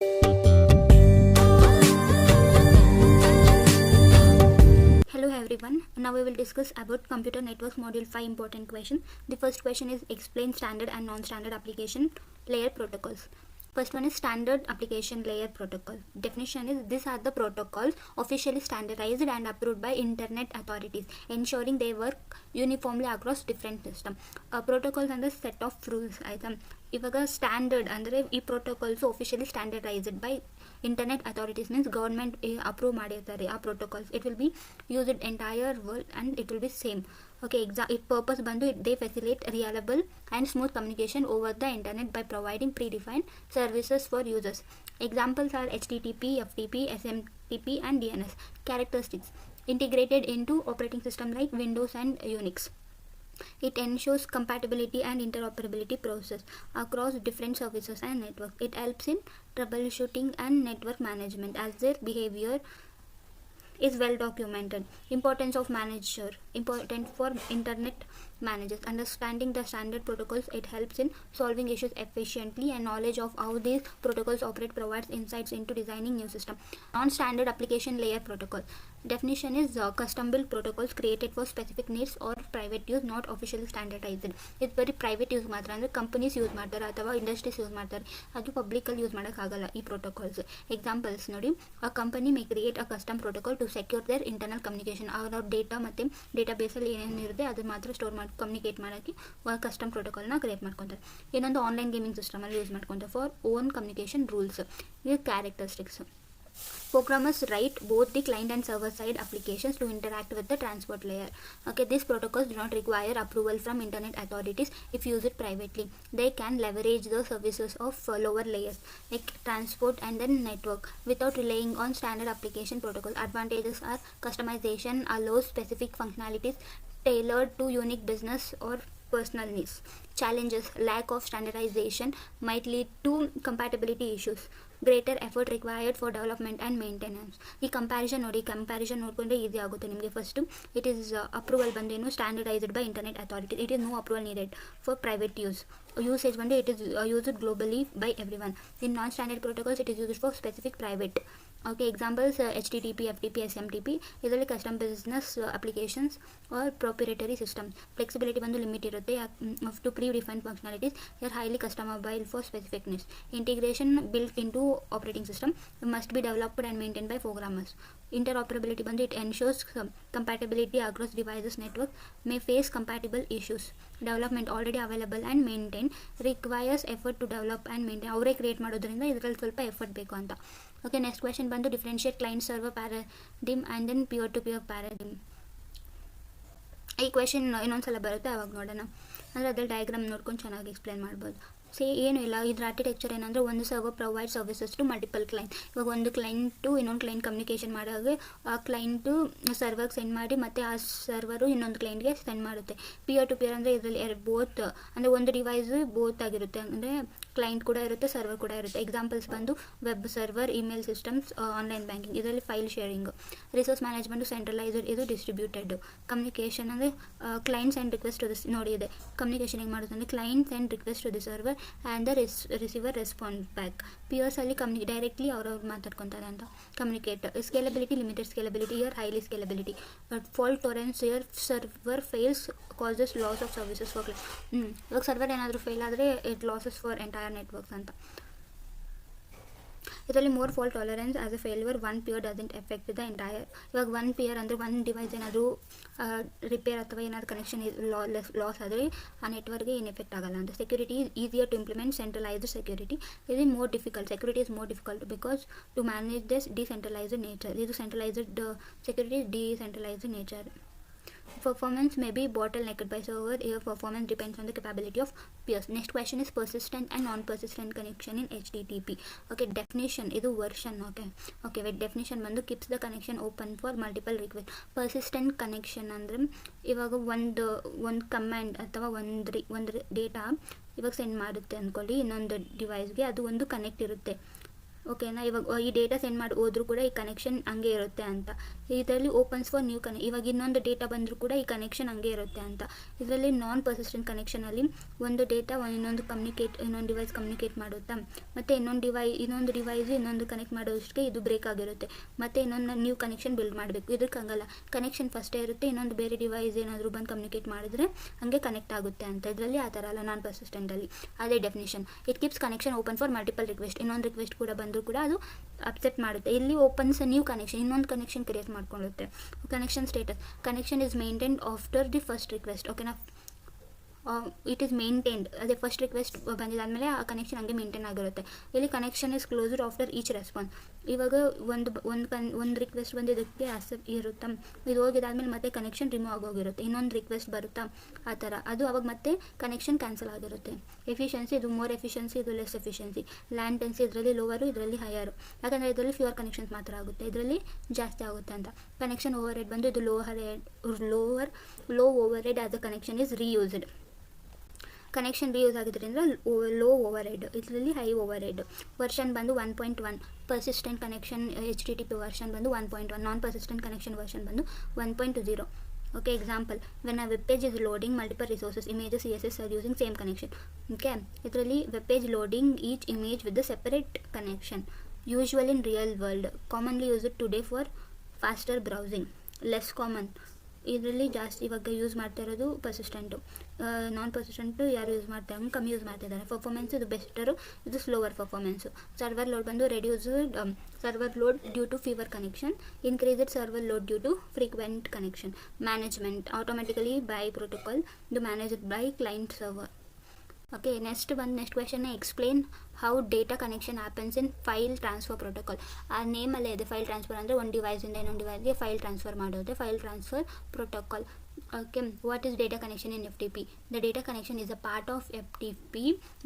Hello everyone. Now we will discuss about computer networks module 5 important question. The first question is explain standard and non-standard application layer protocols. First one is standard application layer protocol. Definition is these are the protocols officially standardized and approved by internet authorities, ensuring they work uniformly across different systems. Protocols and the set of rules. ಇವಾಗ standard ಅಂದರೆ ಈ protocols officially standardized by internet authorities means government approve ಮಾಡಿರ್ತಾರೆ ಆ protocols. It will be used entire world and it will be same. Okay, it purpose ಬಂದು they facilitate reliable and smooth communication over the internet by providing predefined services for users. Examples are HTTP, FTP, SMTP and DNS. Characteristics: integrated into operating system like Windows and Unix. It ensures compatibility and interoperability process across different services and networks. It helps in troubleshooting and network management as their behavior is well documented. Importance of manager: important for internet managers. Understanding the standard protocols, it helps in solving issues efficiently, and knowledge of how these protocols operate provides insights into designing new system. Non-standard application layer protocol. Definition is custom built protocols created for specific needs or private use, not officially standardized. ಇದು ಬರೀ private use ಮಾತ್ರ, ಅಂದರೆ companies use ಮಾಡ್ತಾರೆ ಅಥವಾ industries use ಮಾಡ್ತಾರೆ, ಅದು ಪಬ್ಲಿಕಲ್ಲಿ use ಮಾಡೋಕ್ಕಾಗಲ್ಲ ಈ ಪ್ರೋಟೋಕಾಲ್ಸ್. ಎಕ್ಸಾಂಪಲ್ಸ್ ನೋಡಿ, a company may create a custom protocol to secure their internal communication. ಅವ್ರ ಡೇಟಾ ಮತ್ತು ಡೇಟಾ ಬೇಸಲ್ಲಿ ಏನೇನಿರುತ್ತೆ ಅದು ಮಾತ್ರ ಸ್ಟೋರ್ ಮಾಡಿ ಕಮ್ಯುನಿಕೇಟ್ ಮಾಡೋಕ್ಕೆ ಕಸ್ಟಮ್ ಪ್ರೋಟೋಕಾಲ್ನ ಕ್ರಿಯೇಟ್ ಮಾಡ್ಕೊತಾರೆ. ಇನ್ನೊಂದು ಆನ್ಲೈನ್ ಗೇಮಿಂಗ್ ಸಿಸ್ಟಮಲ್ಲಿ ಯೂಸ್ ಮಾಡ್ಕೊತಾರೆ ಫಾರ್ ಓನ್ ಕಮ್ಯುನಿಕೇಷನ್ ರೂಲ್ಸ್. ಇದು characteristics. Programmers write both the client and server side applications to interact with the transport layer. Okay, these protocols do not require approval from internet authorities if used privately. They can leverage the services of lower layers like transport and then network without relying on standard application protocol. Advantages are customization allows specific functionalities tailored to unique business or personal needs. Challenges: lack of standardization might lead to compatibility issues. Greater effort required for development and maintenance. ಈ comparison ನೋಡಿಕೊಂಡ್ರೆ easy ಆಗುತ್ತೆ ನಿಮಗೆ. First it is approval ಬಂದೇನು standardized by internet authority. It is no approval needed for private use. Usage ಬಂದು it is used globally by every one. In non standard protocols it is used for specific private. Okay, examples HTTP, FTP, SMTP. ಇದರಲ್ಲಿ custom business applications or proprietary system. Flexibility ಬಂದು limit ಇರುತ್ತೆ to predefined functionalities. Or highly customizable for specific needs. Integration built into operating system must be developed and maintained by programmers. Interoperability ಬಂದು it ensures compatibility across devices. Network may face compatible issues. Development already available and maintained requires effort to develop and maintain. ಅವರೇ create ಮಾಡೋದ್ರಿಂದ ಇದರಲ್ಲಿ ಸ್ವಲ್ಪ effort ಬೇಕು ಅಂತ. Okay, next question ಬಂದು differentiate client server paradigm and then peer to peer paradigm. ಈ question ಇನ್ನೊಂದ್ಸಲ ಬರುತ್ತೆ, ಅವಾಗ ನೋಡೋಣ. ಅಂದರೆ ಅದ್ರಲ್ಲಿ ಡಯಾಗ್ರಾಮ್ ನೋಡ್ಕೊಂಡು ಚೆನ್ನಾಗಿ ಎಕ್ಸ್ಪ್ಲೇನ್ ಮಾಡ್ಬೋದು. ಏನೂ ಇಲ್ಲ, ಇದ್ರ ಆರ್ಕಿಟೆಕ್ಚರ್ ಏನಂದರೆ ಒಂದು server provide services to multiple client. ಇವಾಗ ಒಂದು ಕ್ಲೈಂಟು ಇನ್ನೊಂದು ಕ್ಲೈಂಟ್ ಕಮ್ಯುನಿಕೇಷನ್ ಮಾಡಾಗ ಆ ಕ್ಲೈಂಟು ಸರ್ವರ್ಗೆ ಸೆಂಡ್ ಮಾಡಿ ಮತ್ತು ಆ ಸರ್ವರು ಇನ್ನೊಂದು ಕ್ಲೈಂಟ್ಗೆ ಸೆಂಡ್ ಮಾಡುತ್ತೆ. ಪಿಯರ್ ಟು ಪಿಯರ್ ಅಂದರೆ ಇದರಲ್ಲಿ ಬೋತ್, ಅಂದರೆ ಒಂದು ಡಿವೈಸು ಬೋತ್ ಆಗಿರುತ್ತೆ, ಅಂದರೆ ಕ್ಲೈಂಟ್ ಕೂಡ ಇರುತ್ತೆ, ಸರ್ವರ್ ಕೂಡ ಇರುತ್ತೆ. ಎಕ್ಸಾಂಪಲ್ಸ್ ಬಂದು web server, email systems, online banking. ಇದರಲ್ಲಿ file sharing. Resource management centralized, ಇದು ಡಿಸ್ಟ್ರಿಬ್ಯೂಟೆಡ್. ಕಮ್ಯುನಿಕೇಷನ್ ಅಂದರೆ client send request to this. ನೋಡಿ ಇದೆ ಕಮ್ಯುನಿಕೇಷನ್ ಹೆಂಗೆ ಮಾಡುತ್ತೆ ಅಂದರೆ client send request to the server and the receiver respond back. ಪಿಯರ್ಸಲ್ಲಿ ಡೈರೆಕ್ಟ್ಲಿ ಅವ್ರವ್ರು ಮಾತಾಡ್ಕೊತಾರೆ ಅಂತ. Communicate. Scalability, limited scalability, here highly scalability. But fault tolerance, here server fails causes loss of services for ಇವಾಗ server ಏನಾದರೂ fail ಆದರೆ it loses for entire networks ಅಂತ. ಇದರಲ್ಲಿ more fault tolerance as a failure one peer doesn't affect the entire. ಇವಾಗ one peer ಅಂದರೆ ಒಂದು device ಏನಾದರೂ repair ಅಥವಾ ಏನಾದರೂ ಕನೆಕ್ಷನ್ ಲಾಸ್ ಆದರೆ ಆ ನೆಟ್ವರ್ಕ್ಗೆ ಏನು ಎಫೆಕ್ಟ್ ಆಗಲ್ಲ ಅಂತ. Security is easier to implement. Centralized security ಇದು more difficult. Security is more difficult because to manage this decentralized nature. ಇದು centralized security, decentralized nature. Performance may be bottlenecked by server. Here performance depends on the capability of peers. Next question is persistent and non-persistent connection in HTTP. Okay, definition ಇದು version. Okay wait, definition ಬಂದು keeps the connection open for multiple requests. Persistent connection ಅಂದರೆ ಇವಾಗ ಒಂದು command ಅಥವಾ ಒಂದು data ಇವಾಗ send ಮಾಡುತ್ತೆ ಅಂದ್ಕೊಳ್ಳಿ ಇನ್ನೊಂದು ಡಿವೈಸ್ಗೆ. ಅದು ಒಂದು ಕನೆಕ್ಟ್ ಇರುತ್ತೆ. ಓಕೆನಾ. ಇವಾಗ ಈ ಡೇಟಾ ಸೆಂಡ್ ಮಾಡಿ ಹೋದ್ರೂ ಕೂಡ ಈ ಕನೆಕ್ಷನ್ ಹಂಗೆ ಇರುತ್ತೆ ಅಂತ. ಇದರಲ್ಲಿ ಓಪನ್ಸ್ ಫಾರ್ ನ್ಯೂ ಇವಾಗ ಇನ್ನೊಂದು ಡೇಟಾ ಬಂದರೂ ಕೂಡ ಈ ಕನೆಕ್ಷನ್ ಹಂಗೆ ಇರುತ್ತೆ ಅಂತ. ಇದರಲ್ಲಿ ನಾನ್ ಪರ್ಸಿಸ್ಟೆಂಟ್ ಕನೆಕ್ಷನಲ್ಲಿ ಒಂದು ಡೇಟಾ ಇನ್ನೊಂದು ಡಿವೈಸ್ ಕಮ್ಯುನಿಕೇಟ್ ಮಾಡುತ್ತಾ, ಮತ್ತು ಇನ್ನೊಂದು ಡಿವೈಸ್ ಇನ್ನೊಂದು ಕನೆಕ್ಟ್ ಮಾಡೋದಕ್ಕೆ ಇದು ಬ್ರೇಕ್ ಆಗಿರುತ್ತೆ, ಮತ್ತು ಇನ್ನೊಂದು ನ್ಯೂ ಕನೆಕ್ಷನ್ ಬಿಲ್ಡ್ ಮಾಡಬೇಕು. ಇದಕ್ಕೆ ಹಂಗಲ್ಲ, ಕನೆಕ್ಷನ್ ಫಸ್ಟೇ ಇರುತ್ತೆ, ಇನ್ನೊಂದು ಬೇರೆ ಡಿವೈಸ್ ಏನಾದರೂ ಬಂದು ಕಮ್ಯುನಿಕೇಟ್ ಮಾಡಿದ್ರೆ ಹಂಗೆ ಕನೆಕ್ಟ್ ಆಗುತ್ತೆ ಅಂತ. ಇದರಲ್ಲಿ ಆ ಥರ ಅಲ್ಲ ನಾನ್ ಪರ್ಸಿಸ್ಟೆಂಟಲ್ಲಿ. ಅದೇ definition. It keeps connection open for multiple request. ಇನ್ನೊಂದು ರಿಕ್ವೆಸ್ಟ್ ಕೂಡ ಬಂದರೂ ಕೂಡ ಅದು ಅಪ್ಸೆಟ್ ಮಾಡುತ್ತೆ. ಇಲ್ಲಿ ಓಪನ್ಸ್ ನ್ಯೂ ಕನೆಕ್ಷನ್, ಇನ್ನೊಂದು ಕನೆಕ್ಷನ್ ಕ್ರಿಯೇಟ್ ಮಾಡ್ಕೊಳ್ಳುತ್ತೆ. Connection status. Connection is maintained after the first request. ಓಕೆನಾ. It is maintained. ಅದೇ ಫಸ್ಟ್ ರಿಕ್ವೆಸ್ಟ್ ಬಂದಿದ್ದಾದಮೇಲೆ ಆ ಕನೆಕ್ಷನ್ ಹಂಗೆ ಮೇಂಟೈನ್ ಆಗಿರುತ್ತೆ. ಇಲ್ಲಿ connection is closed after each response. ಇವಾಗ ಒಂದು ರಿಕ್ವೆಸ್ಟ್ ಬಂದಿದ್ದಕ್ಕೆ ಆಕ್ಸೆಪ್ಟ್ ಇರುತ್ತಾ, ಇದು ಹೋಗಿದ್ದಾದ್ಮೇಲೆ ಮತ್ತೆ ಕನೆಕ್ಷನ್ ರಿಮೂವ್ ಆಗೋಗಿರುತ್ತೆ, ಇನ್ನೊಂದು ರಿಕ್ವೆಸ್ಟ್ ಬರುತ್ತಾ ಆ ಥರ. ಅದು ಅವಾಗ ಮತ್ತೆ ಕನೆಕ್ಷನ್ ಕ್ಯಾನ್ಸಲ್ ಆಗಿರುತ್ತೆ. ಎಫಿಷಿಯನ್ಸಿ, ಇದು ಮೋರ್ ಎಫಿಷಿಯನ್ಸಿ, ಇದು ಲೆಸ್ ಎಫಿಷಿಯನ್ಸಿ. ಲ್ಯಾಟೆನ್ಸಿ, ಇದರಲ್ಲಿ ಲೋವರು, ಇದರಲ್ಲಿ ಹೈಯರು. ಯಾಕಂದರೆ ಇದರಲ್ಲಿ ಫ್ಯೂರ್ ಕನೆಕ್ಷನ್ಸ್ ಮಾತ್ರ ಆಗುತ್ತೆ, ಇದರಲ್ಲಿ ಜಾಸ್ತಿ ಆಗುತ್ತೆ ಅಂತ. ಕನೆಕ್ಷನ್ ಓವರ್ ಹೆಡ್ ಬಂದು ಇದು low over head as the connection is reused. Connection reuse ಆಗಿದ್ದರಿಂದ ಲೋ ಓವರ್ ಹೆಡ್, ಇದರಲ್ಲಿ ಹೈ ಓವರ್ ಹೆಡ್. ವರ್ಷನ್ ಬಂದು 1.1. ಪರ್ಸಿಸ್ಟೆಂಟ್ ಕನೆಕ್ಷನ್ HTTP ವರ್ಷನ್ ಬಂದು 1.1. ನಾನ್ ಪರ್ಸಿಸ್ಟೆಂಟ್ ಕನೆಕ್ಷನ್ ವರ್ಷನ್ ಬಂದು 1.0. Okay, example, when a web page is loading multiple resources, images, CSS are using same connection. Okay, ಇದರಲ್ಲಿ web page loading each image with the separate connection, usually in real world, commonly used today for faster browsing. Less common. ಇದರಲ್ಲಿ ಜಾಸ್ತಿ ಇವಾಗ use ಮಾಡ್ತಾ ಇರೋದು ಪರ್ಸಿಸ್ಟೆಂಟು. ನಾನ್ ಪರ್ಸಿಸ್ಟೆಂಟು ಯಾರು use ಮಾಡ್ತಾರೆ, ಕಮ್ಮಿ use ಮಾಡ್ತಿದ್ದಾರೆ. ಪರ್ಫಾರ್ಮೆನ್ಸ್ ಇದು ಬೆಸ್ಟರು, ಇದು ಸ್ಲೋವರ್ ಪರ್ಫಾರ್ಮೆನ್ಸು. ಸರ್ವರ್ ಲೋಡ್ ಬಂದು reduced server load due to fewer connection, increased server load due to frequent connection. Management automatically by protocol, ಇದು managed by client server. Okay, next question, explain how data connection happens in file transfer protocol. ಆ ನೇಮಲ್ಲೇ ಇದೆ file transfer ಅಂದರೆ ಒಂದು ಡಿವೈಸಿಂದ ಇನ್ನೊಂದು ಡಿವೈಸ್ಗೆ file transfer ಮಾಡೋದು file transfer protocol. Okay, what is data connection in FTP? The data connection is a part of FTP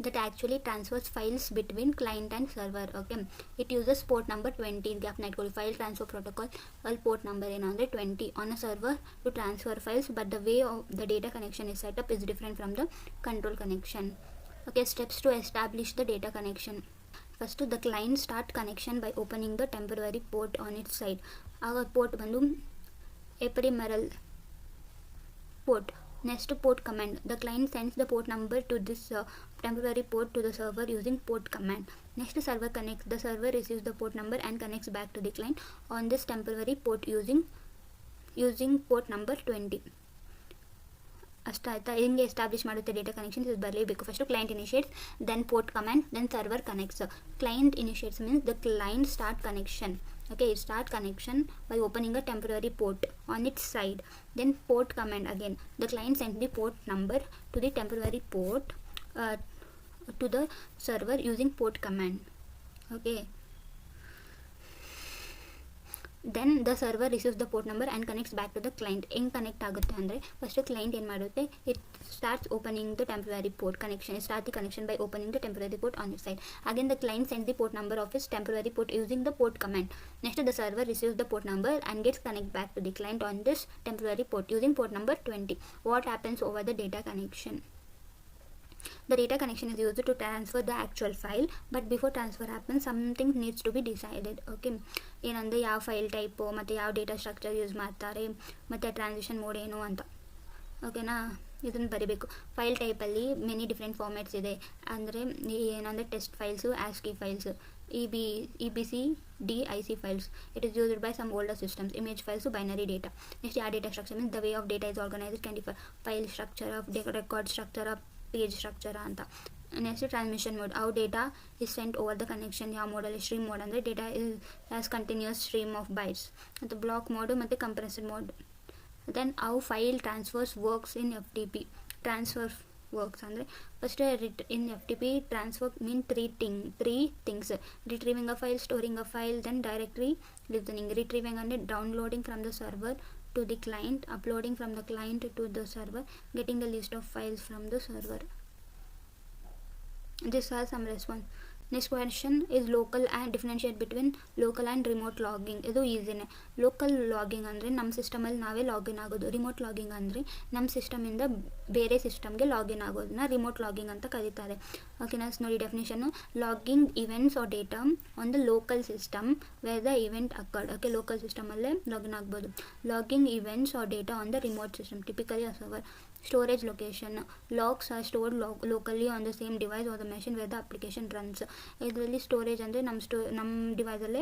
that actually transfers files between client and server. Okay, it uses port number 20 gap network file transfer protocol. Well, port number in 20 on a server to transfer files, but the way of the data connection is set up is different from the control connection. Okay, steps to establish the data connection. First, the client start connection by opening the temporary port on its side. Our port bandu ephemeral port. Next, port command. The client sends the port number to this temporary port to the server using port command. Next, server connects. The server receives the port number and connects back to the client on this temporary port using port number 20. ಅಷ್ಟ ಆಯ್ತಾ. ಹಿಂಗೆ establish ಮಾಡುತ್ತೆ data connections, ಇದು ಬರಲೇಬೇಕು. First client initiates, then port command, then server connects. Client initiates means the client start connection. Okay, it start connection by opening a temporary port on its side. Then port command again. The client sends the port number to the temporary port to the server using port command. Okay. Then the server receives the port number and connects back to the client. ಹೆಂಗೆ connect ಆಗುತ್ತೆ ಅಂದರೆ first client ಏನು ಮಾಡುತ್ತೆ, it starts opening the temporary port connection. It starts the connection by opening the temporary port on its side. Again, the client sends the port number of its temporary port using the port command. Next, the server receives the port number and gets connect back to the client on this temporary port using port number 20. What happens over the data connection? The data connection is used to transfer the actual file, but before transfer happens, something needs to be decided. Okay, ಏನಂದರೆ ಯಾವ file type ಮತ್ತು ಯಾವ data structure use ಮಾಡ್ತಾರೆ ಮತ್ತು transition mode ಏನು ಅಂತ. ಓಕೆನಾ, ಇದನ್ನು ಬರೀಬೇಕು. ಫೈಲ್ ಟೈಪಲ್ಲಿ ಮೆನಿ ಡಿಫ್ರೆಂಟ್ ಫಾರ್ಮ್ಯಾಟ್ಸ್ ಇದೆ. ಅಂದರೆ ಏನಂದರೆ text files, ASCII files, EBCDIC files. It is used by some older systems. Image files, binary data. Next ಯಾವ data structure means the way of data is organized can differ. File structure of record structure of page structure ಅಂತ. Next transmission mode, how data is sent over the connection. ಯಾವ ಮೋಡಲ್ಲಿ, stream mode ಅಂದರೆ data is as continuous stream of bytes. ಮತ್ತು block mode ಮತ್ತು compressed mode. Then how file transfers works in FTP. Transfer works ಅಂದರೆ first in FTP transfer mean three things. Retrieving a file, storing a file, then directly listening. Retrieving ಅಂದರೆ downloading from the server to the client, uploading from the client to the server, getting the list of files from the server. These are some response. Next question is local and differentiate between local and remote logging. ಇದು ಈಸಿನೇ. Local logging ಅಂದರೆ ನಮ್ಮ ಸಿಸ್ಟಮಲ್ಲಿ ನಾವೇ login ಆಗೋದು. Remote logging ಅಂದರೆ ನಮ್ಮ ಸಿಸ್ಟಮಿಂದ ಬೇರೆ ಸಿಸ್ಟಮ್ಗೆ login ಆಗೋದನ್ನ ರಿಮೋಟ್ ಲಾಗಿಂಗ್ ಅಂತ ಕರೀತಾರೆ. ಓಕೆನಾ, ನೋಡಿ definition: logging events or data on the local system where the event occurred. Okay, local ಸಿಸ್ಟಮಲ್ಲೇ ಲಾಗಿನ್ ಆಗ್ಬೋದು. Logging events or data on the remote system, typically a server. Storage location: logs are stored locally on the same device or the machine where the application runs. ಇದರಲ್ಲಿ storage ಅಂದರೆ ನಮ್ಮ ಡಿವೈಸಲ್ಲೇ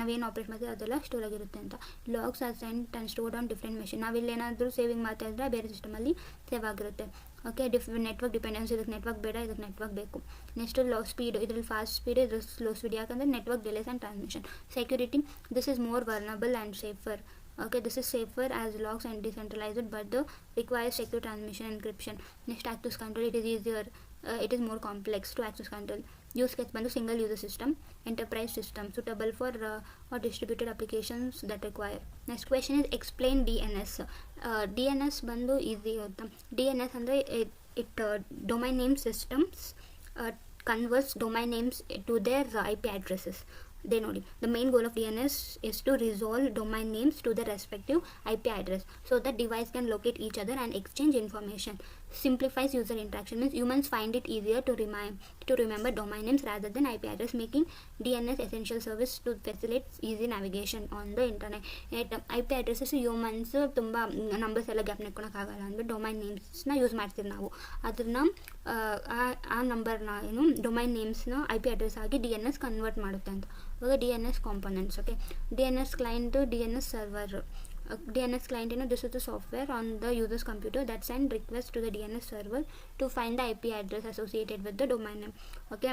ನಾವೇನು operate ಮಾಡ್ತೀವಿ ಅದೆಲ್ಲ store ಆಗಿರುತ್ತೆ ಅಂತ. Logs are sent and stored on different machine. ನಾವಿಲ್ಲೇನಾದರೂ saving ಮಾಡ್ತಾ ಇದ್ದರೆ ಬೇರೆ ಸಿಸ್ಟಮಲ್ಲಿ ಸೇವ್ ಆಗಿರುತ್ತೆ. ಓಕೆ, ನೆಟ್ವರ್ಕ್ ಡಿಪೆಂಡೆನ್ಸ್: ಇದಕ್ಕೆ ನೆಟ್ವರ್ಕ್ ಬೇಡ, ಇದಕ್ಕೆ ನೆಟ್ವರ್ಕ್ ಬೇಕು. ನೆಕ್ಸ್ಟ್ ಲೋ ಸ್ಪೀಡ್: ಇದರಲ್ಲಿ ಫಾಸ್ಟ್ ಸ್ಪೀಡ್, ಇದು ಸ್ಲೋ ಸ್ಪೀಡ್. ಯಾಕಂದರೆ network delays and transmission. Security: this is more vulnerable and safer. Okay, this is safer as logs and decentralized, but the requires secure transmission encryption. Next, access control: it is easier, it is more complex to access control. Use case ಬಂದು single user system, enterprise system, suitable for or distributed applications that require. Next question is explain DNS. DNS ಬಂದು easy ಇರುತ್ತೆ. DNS ಅಂದರೆ it domain name systems converts domain names to their IP addresses. They know the main goal of DNS is to resolve domain names to the respective IP address so that device can locate each other and exchange information. Simplifies user interaction, means humans find it easier to remember domain names rather than IP address, making DNS essential service to facilitate easy navigation on the internet. IP addresses humans ತುಂಬ numbers ಎಲ್ಲ gap ನೆಟ್ಕೊಳಕ್ಕಾಗಲ್ಲ ಅಂದರೆ domain ನೇಮ್ಸ್ನ use ಮಾಡ್ತೀವಿ ನಾವು. ಅದನ್ನು ಆ ನಂಬರ್ನ ಏನು domain ನೇಮ್ಸ್ನ IP address ಆಗಿ DNS ಕನ್ವರ್ಟ್ ಮಾಡುತ್ತೆ ಅಂತ. ಇವಾಗ DNS components. Okay, DNS client, DNS server. DNS client, this is the software on the user's computer that send request to the DNS server to find the IP address associated with the domain name. Okay,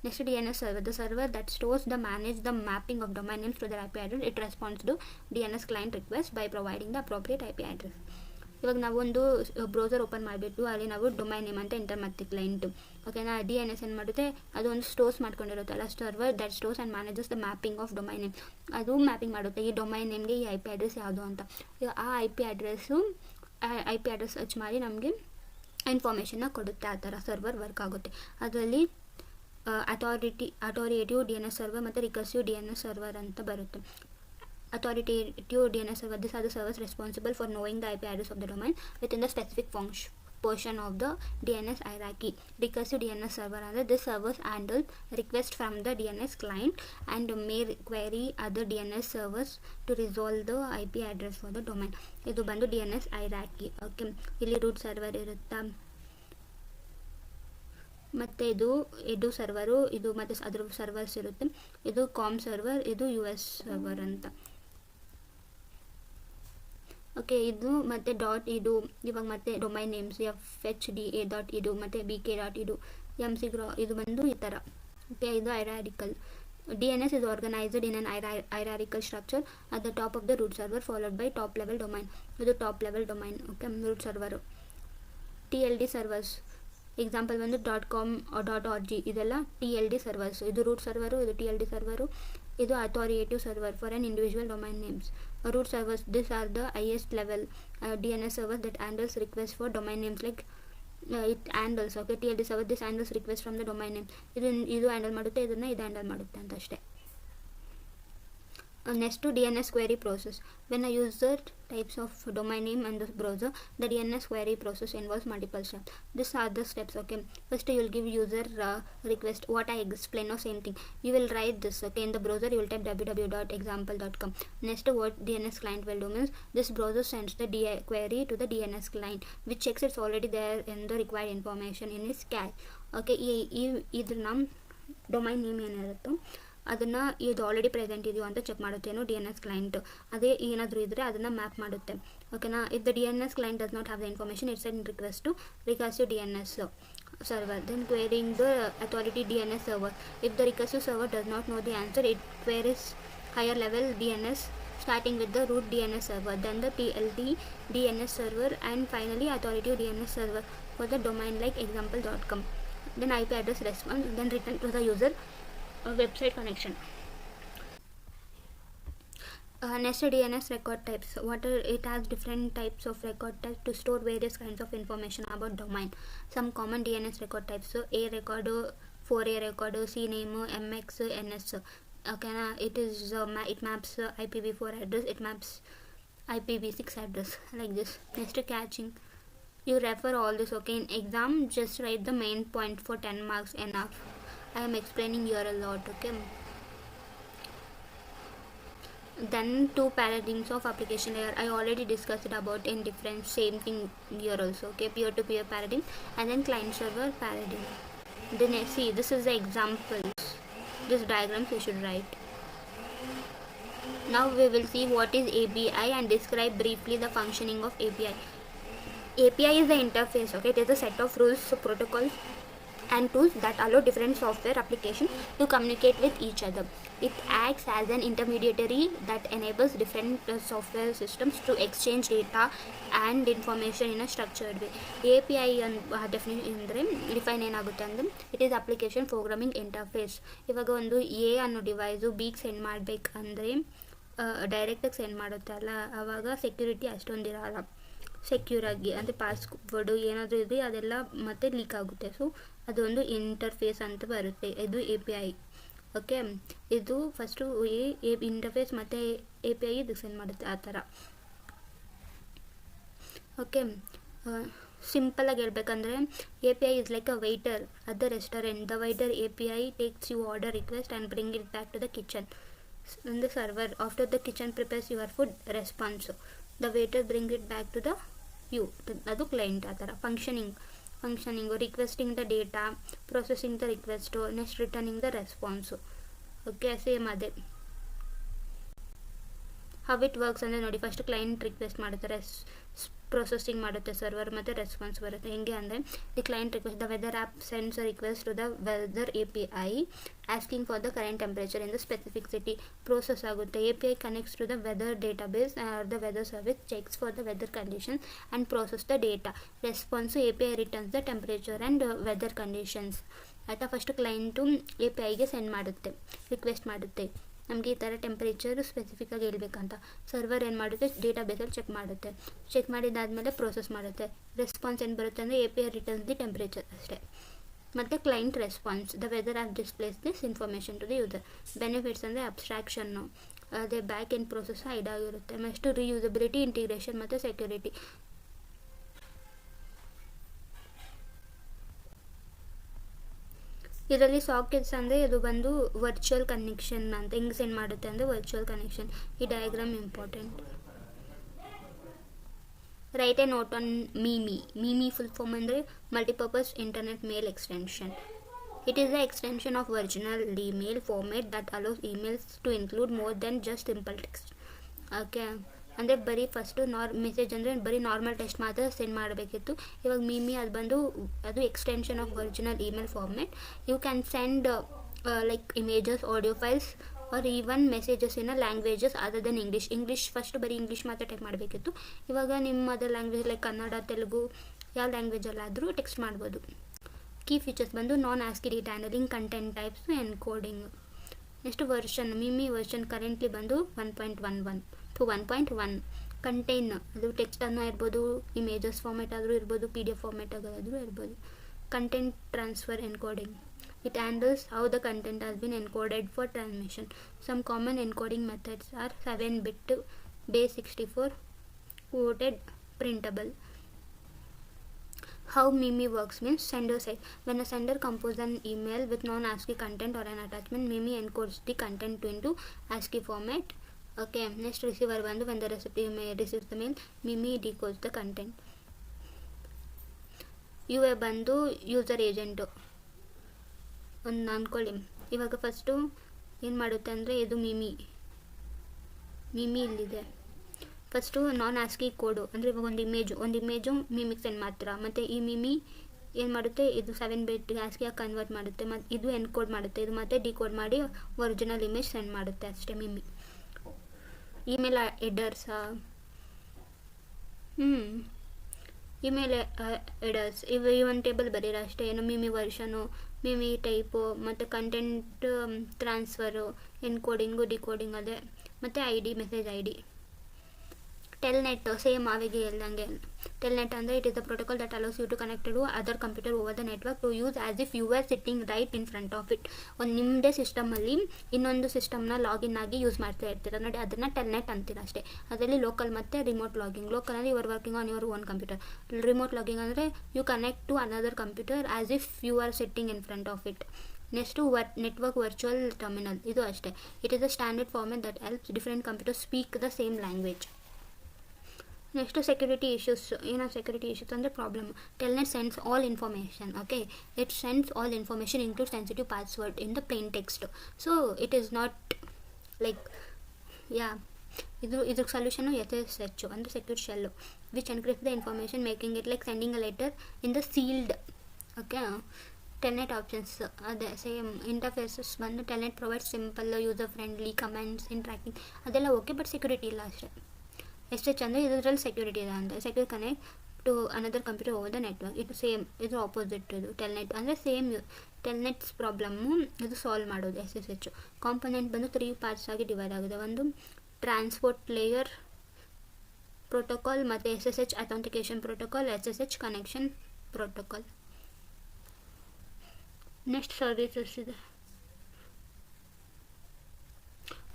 next DNS server, the server that stores the manage the mapping of domain names to the IP address. It responds to DNS client request by providing the appropriate IP address. ಇವಾಗ ನಾವೊಂದು browser open ಮಾಡಿಬಿಟ್ಟು ಅಲ್ಲಿ ನಾವು domain name ಅಂತ enter ಮಾಡ್ತೀವಿ client. ಓಕೆನಾ, DNS ಏನು ಮಾಡುತ್ತೆ, ಅದು ಒಂದು ಸ್ಟೋರ್ಸ್ ಮಾಡ್ಕೊಂಡಿರುತ್ತಲ್ಲ, server that stores and manages the mapping of domain name. ಅದು ಮ್ಯಾಪಿಂಗ್ ಮಾಡುತ್ತೆ ಈ ಡೊಮೈನ್ ನೇಮ್ಗೆ ಈ IP ಅಡ್ರೆಸ್ ಯಾವುದು ಅಂತ. ಆ IP ಅಡ್ರೆಸ್ ಸರ್ಚ್ ಮಾಡಿ ನಮಗೆ ಇನ್ಫಾರ್ಮೇಷನ್ನ ಕೊಡುತ್ತೆ. ಆ ಥರ ಸರ್ವರ್ ವರ್ಕ್ ಆಗುತ್ತೆ. ಅದರಲ್ಲಿ ಅಥಾರಿಟೇಟಿವ್ DNS ಸರ್ವರ್ ಮತ್ತು ರಿಕರ್ಸಿವ್ DNS ಸರ್ವರ್ ಅಂತ ಬರುತ್ತೆ. Authoritative DNS server: these are the servers responsible for knowing the IP address of the domain within the specific portion of the DNS hierarchy. Recursive DNS server: this servers handle requests from the DNS client and may query other DNS servers to resolve the IP address for the domain. ಇದು ಬಂದು DNS hierarchy. Okay, ಇಲ್ಲಿ root server ಇರುತ್ತೆ, ಮತ್ತು ಇದು ಸರ್ವರು, ಇದು ಮತ್ತು ಅದ್ರ servers ಇರುತ್ತೆ. ಇದು ಕಾಮ್ ಸರ್ವರ್, ಇದು US ಸರ್ವರ್ ಅಂತ. ಓಕೆ, ಇದು ಮತ್ತು ಇದು ಇವಾಗ ಮತ್ತೆ ಡೊಮೈನ್ ನೇಮ್ಸ್ FHDA.edu ಮತ್ತು BK.edu, MCGRO, ಇದು ಬಂದು ಈ ಥರ. ಓಕೆ, ಇದು hierarchical. DNS is organized in an hierarchical structure at the top of the root server followed by top level domain. ಇದು top level domain. Okay, root server. TLD servers example ಬಂದು .com .org, ಇದೆಲ್ಲ TLD servers. ಇದು root server, ಇದು TLD server. ಇದು authoritative server for an individual domain names. Root servers: these are the highest level DNS servers that handles requests for domain names like it handles. Okay, TLD server, this handles requests from the domain name. ಇದು handle ಮಾಡುತ್ತೆ, ಇದು handle ಮಾಡುತ್ತೆ ಅಂತ ಅಷ್ಟೇ. Next to DNS query process: when a user types of domain name in the browser, the DNS query process involves multiple steps. These are the steps. Okay, first you will give user request, what I explain or same thing. You will write this. Okay, in the browser you will type www.example.com. Next, what DNS client will do means this browser sends the query to the DNS client, which checks it's already there in the required information in its cache. Okay, ಇದ್ರ ನಮ್ಮ domain name ಏನಿರುತ್ತೋ ಅದನ್ನು ಇದು already present ಇದೆಯೋ ಅಂತ check ಮಾಡುತ್ತೇನೋ DNS client. ಅದೇ ಏನಾದರೂ ಇದ್ದರೆ ಅದನ್ನು ಮ್ಯಾಪ್ ಮಾಡುತ್ತೆ. ಓಕೆನಾ, if the DNS client does not have the information, it sends request to recursive DNS server, then querying the authority DNS server. If the recursive server does not know the answer, it queries higher level DNS starting with the root DNS server, then the TLD DNS server, and finally authoritative DNS server for the domain like example.com. Then IP address response, then return to the user website connection. Next, DNS record types. It has different types of record types to store various kinds of information about domain. Some common DNS record types: so A record, 4A record, CNAME, MX, NS. Okay, it maps IPv4 address, it maps IPv6 address, like this. Next, catching. You refer all this. Okay, in exam just write the main point for 10 marks, enough. I am explaining here a lot. Okay, then 2 paradigms of application layer. I already discussed about in different, same thing here also. Okay, peer-to-peer paradigm and then client server paradigm. Then see, this is the examples, this diagrams you should write. Now we will see what is API and describe briefly the functioning of API. API is the interface. Okay, it is a set of rules, protocols and tools that allow different software applications to communicate with each other. It acts as an intermediary that enables different software systems to exchange data and information in a structured way. API definition ಅಂದರೆ define ಏನಾಗುತ್ತೆ ಅಂದರೆ it is application programming interface. ಇವಾಗ ಒಂದು A ಅನ್ನೋ device ಬಿಗೆ send ಮಾಡಬೇಕಂದ್ರೆ ಡೈರೆಕ್ಟಾಗಿ send ಮಾಡುತ್ತಲ್ಲ, ಆವಾಗ ಸೆಕ್ಯೂರಿಟಿ ಅಷ್ಟೊಂದಿರಲ್ಲ. ಸೆಕ್ಯೂರಾಗಿ ಅಂದರೆ ಪಾಸ್ವರ್ಡು ಏನಾದರೂ ಇದ್ದರೆ ಅದೆಲ್ಲ ಮತ್ತೆ ಲೀಕ್ ಆಗುತ್ತೆ. ಸೊ ಅದೊಂದು ಇಂಟರ್ಫೇಸ್ ಅಂತ ಬರುತ್ತೆ, ಇದು ಎ ಪಿ ಐ. ಓಕೆ, ಇದು ಫಸ್ಟು ಇಂಟರ್ಫೇಸ್ ಮತ್ತು ಎ ಪಿ ಐ ಇದು ಸೆಂಡ್ ಮಾಡುತ್ತೆ ಆ ಥರ. ಓಕೆ, ಸಿಂಪಲಾಗಿ ಹೇಳ್ಬೇಕಂದ್ರೆ A P I is like a waiter at the restaurant. The waiter A P I takes you order request and bring it back to the kitchen. In the server, after the kitchen prepares your food, response, the waiter bring it back to the you. ಅದು client. ಆ ಥರ functioning requesting the data, processing the request, next returning the response. Okay, same ಅದೇ. How it works ಅಂದರೆ ನೋಡಿ, first client request ಮಾಡುತ್ತೆ, processing ಮಾಡುತ್ತೆ server, ಮತ್ತು response ಬರುತ್ತೆ. ಹೆಂಗೆ ಅಂದರೆ the client request, the weather app sends a request to the weather A P I asking for the current temperature in the specific city. Process ಆಗುತ್ತೆ. A P I connects to the weather database or the weather service, checks for the weather conditions and process the data. Response A P I returns the temperature and weather conditions. ಆಯಿತಾ, first client A P ಐಗೆ send ಮಾಡುತ್ತೆ, request ಮಾಡುತ್ತೆ, ನಮಗೆ ಈ ಥರ temperature ಸ್ಪೆಸಿಫಿಕ್ಕಾಗಿ ಹೇಳ್ಬೇಕಂತ. Server ಏನು ಮಾಡುತ್ತೆ, ಡೇಟಾಬೇಸಲ್ಲಿ ಚೆಕ್ ಮಾಡುತ್ತೆ. ಚೆಕ್ ಮಾಡಿದಾದಮೇಲೆ ಪ್ರೋಸೆಸ್ ಮಾಡುತ್ತೆ. ರೆಸ್ಪಾನ್ಸ್ ಏನು ಬರುತ್ತೆ ಅಂದರೆ A P I returns the temperature ಅಷ್ಟೇ. ಮತ್ತು client response, the weather app displays this information to the user. Benefits ಅಂದರೆ ಅಬ್ಸ್ಟ್ರಾಕ್ಷನ್ನು, ಅದೇ ಬ್ಯಾಕ್ ಎಂಡ್ ಪ್ರೋಸೆಸ್ ಹೈಡ್ ಆಗಿರುತ್ತೆ. ನೆಕ್ಸ್ಟ್ ರಿಯೂಸಬಿಲಿಟಿ, ಇಂಟಿಗ್ರೇಷನ್ ಮತ್ತು ಸೆಕ್ಯೂರಿಟಿ. ಇದರಲ್ಲಿ ಸಾಕೆಟ್ಸ್ ಅಂದರೆ ಇದು ಬಂದು ವರ್ಚುವಲ್ ಕನೆಕ್ಷನ್ ಅಂತ. ಹೆಂಗೆ ಸೆಂಡ್ ಮಾಡುತ್ತೆ ಅಂದರೆ ವರ್ಚುವಲ್ ಕನೆಕ್ಷನ್. ಈ diagram important. Write a note on MIME. MIME full form ಅಂದರೆ multipurpose internet mail extension. It is the extension of original email format that allows emails to include more than just simple text. Okay, ಅಂದರೆ ಬರೀ first message ಅಂದರೆ ಬರೀ normal text ಮಾತ್ರ send ಮಾಡಬೇಕಿತ್ತು. ಇವಾಗ ಮೀಮಿ ಅದು ಬಂದು ಅದು extension of original email format. You can send like images, audio files or even messages in languages other than English. First ಬರೀ ಇಂಗ್ಲೀಷ್ ಮಾತ್ರ ಟೈಪ್ ಮಾಡಬೇಕಿತ್ತು. ಇವಾಗ ನಿಮ್ಮ other language like Kannada, Telugu, ಯಾವ ಲ್ಯಾಂಗ್ವೇಜಲ್ಲಾದರೂ ಟೆಕ್ಸ್ಟ್ ಮಾಡ್ಬೋದು. ಕೀ ಫೀಚರ್ಸ್ ಬಂದು non ASCII data handling, content types, encoding. Next version, MIME version currently ಬಂದು 1.11 to 1.1. ಕಂಟೈನ್ ಅದು ಟೆಕ್ಸ್ಟ್ ಅನ್ನು ಇರ್ಬೋದು, ಇಮೇಜಸ್ ಫಾರ್ಮೆಟ್ ಆದರೂ ಇರ್ಬೋದು, PDF ಫಾರ್ಮೆಟ್ ಆದರೂ ಇರ್ಬೋದು. Content transfer encoding, it handles how the content has been encoded for transmission. Some common encoding methods are 7-bit, base 64, quoted, printable. How Mimi works means sender side. When a sender composes an email with non-ASCII content or an attachment, Mimi encodes the content into ASCII format. Okay, next receiver bandu when the recipient receives the mail, Mimi decodes the content. UA ಬಂದು user agent ಒಂದು ಅಂದ್ಕೊಳ್ಳಿ. ಇವಾಗ first ಏನು ಮಾಡುತ್ತೆ ಅಂದರೆ ಇದು ಮಿಮಿ ಇಲ್ಲಿದೆ. First ನಾನ್ ASCII ಕೋಡು ಅಂದರೆ ಇವಾಗ ಒಂದು ಇಮೇಜು ಮಿಮಿಗೆ ಸೆಂಡ್ ಮಾಡ್ತೀರಾ, ಮತ್ತು ಈ ಮಿಮಿ ಏನು ಮಾಡುತ್ತೆ, ಇದು 7-bit ಆಸ್ಕಿಯಾಗಿ ಕನ್ವರ್ಟ್ ಮಾಡುತ್ತೆ, ಮತ್ತು ಇದು ಎನ್ಕೋಡ್ ಮಾಡುತ್ತೆ, ಇದು ಮತ್ತೆ ಡಿಕೋಡ್ ಮಾಡಿ ಒರಿಜಿನಲ್ ಇಮೇಜ್ ಸೆಂಡ್ ಮಾಡುತ್ತೆ ಅಷ್ಟೇ MIME. Email headers, email headers ಇವು ಒಂದು ಟೇಬಲ್ ಬರೀರ ಅಷ್ಟೇ. ಏನು ಮಿಮಿ ವರ್ಷನು, ಮಿಮಿ ಟೈಪು, ಮತ್ತು ಕಂಟೆಂಟ್ ಟ್ರಾನ್ಸ್ಫರು, ಎನ್ಕೋಡಿಂಗು, ಡಿಕೋಡಿಂಗ್ ಅದೇ, ಮತ್ತು ID message ID. Telnet same ಆವಿಗೆ ಹೇಳ್ದಂಗೆ. ಟೆಲ್ನೆಟ್ ಅಂದರೆ it is the protocol that allows you to connect to other computer over the network to use as if you are sitting right in front of it. ಒಂದು ನಿಮ್ಮದೇ ಸಿಸ್ಟಮಲ್ಲಿ ಇನ್ನೊಂದು ಸಿಸ್ಟಮ್ನ login ಆಗಿ use ಮಾಡ್ತಾ ಇರ್ತೀರ ನೋಡಿ, ಅದನ್ನು ಟೆಲ್ನೆಟ್ ಅಂತೀರ ಅಷ್ಟೇ. ಅದರಲ್ಲಿ ಲೋಕಲ್ ಮತ್ತು ರಿಮೋಟ್ ಲಾಗಿಂಗ್. ಲೋಕಲ್ ಅಂದರೆ you are working on your own computer. Remote logging ಅಂದರೆ you connect to another computer as if you are sitting in front of it. Next network virtual terminal. ಇದು ಅಷ್ಟೇ. It is a standard format that helps different computer speak the same language. Next security issues. ಏನೋ security issues ಅಂದರೆ problem. Telnet sends all information. Okay, it sends all information include sensitive password in the plain text. So it is not like ಇದ್ರ solution SSH ಅಂದರೆ secure shell which encrypt the information making it like sending a letter in the sealed. Okay, Telnet options ಅದೇ same. Interfaces ಬಂದು Telnet provide simple user friendly comments in tracking ಅದೆಲ್ಲ okay, but security ಇಲ್ಲ ಅಷ್ಟೇ. SSH ಅಂದರೆ ಇದರಲ್ಲಿ security ಇದೆ ಅಂತ. Secure connect to another computer over the network. ಇದು ಸೇಮ್, ಇದು ಆಪೋಸಿಟ್. ಇದು ಟೆಲ್ನೆಟ್ ಅಂದರೆ ಸೇಮ್ ಟೆಲ್ನೆಟ್ಸ್ ಪ್ರಾಬ್ಲಮ್ಮು ಇದು ಸಾಲ್ವ್ ಮಾಡೋದು. SSH ಕಾಂಪೊನೆಂಟ್ ಬಂದು 3 ಪಾರ್ಟ್ಸ್ ಆಗಿ ಡಿವೈಡ್ ಆಗಿದೆ. ಒಂದು ಟ್ರಾನ್ಸ್ಪೋರ್ಟ್ ಲೇಯರ್ ಪ್ರೋಟೋಕಾಲ್ ಮತ್ತು SSH authentication protocol, SSH connection protocol. Next services ಇದೆ.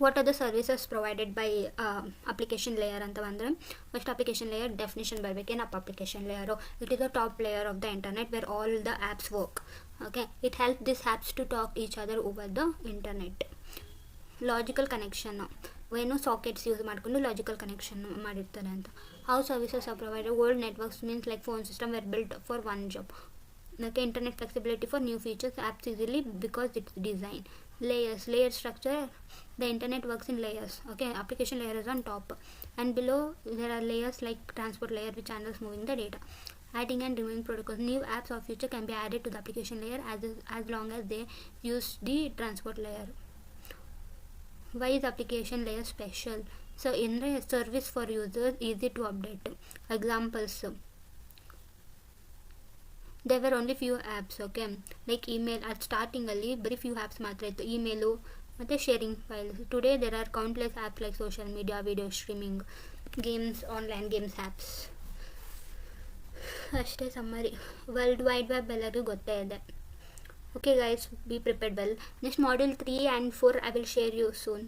What are the services provided by application layer ಅಂತ ಬಂದರೆ, ಫಸ್ಟ್ ಅಪ್ಲಿಕೇಶನ್ ಲೇಯರ್ ಡೆಫಿನೇಷನ್ ಬರಬೇಕು. ಏನಪ್ಪ application layer? It is the top layer of the internet where all the apps work. Okay, it help this apps to talk each other over the internet. Logical connection ಏನು sockets use ಮಾಡಿಕೊಂಡು logical connection ಮಾಡಿರ್ತಾರೆ ಅಂತ. How services R provided. Old networks means like phone system wear built for one job. Okay, internet flexibility for new features, apps easily because it's design. Layer structure. The internet works in layers. Okay, application layer is on top and below there are layers like transport layer which handles moving the data. Adding and removing protocols. New apps or feature can be added to the application layer as long as they use the transport layer. Why is application layer special? So in the service for users, easy to update. Examples. There were only few apps. Okay, like email at starting ಅಲ್ಲಿ ಬರೀ few apps ಮಾತ್ರ ಇತ್ತು, email ಮತ್ತು sharing files. Today there are countless apps like social media, video streaming, games, online games apps. ಅಷ್ಟೇ summary. World wide web ಎಲ್ಲರಿಗೂ ಗೊತ್ತೇ ಇದೆ. Okay guys, be prepared well. Next module 3 and 4 I will share you soon.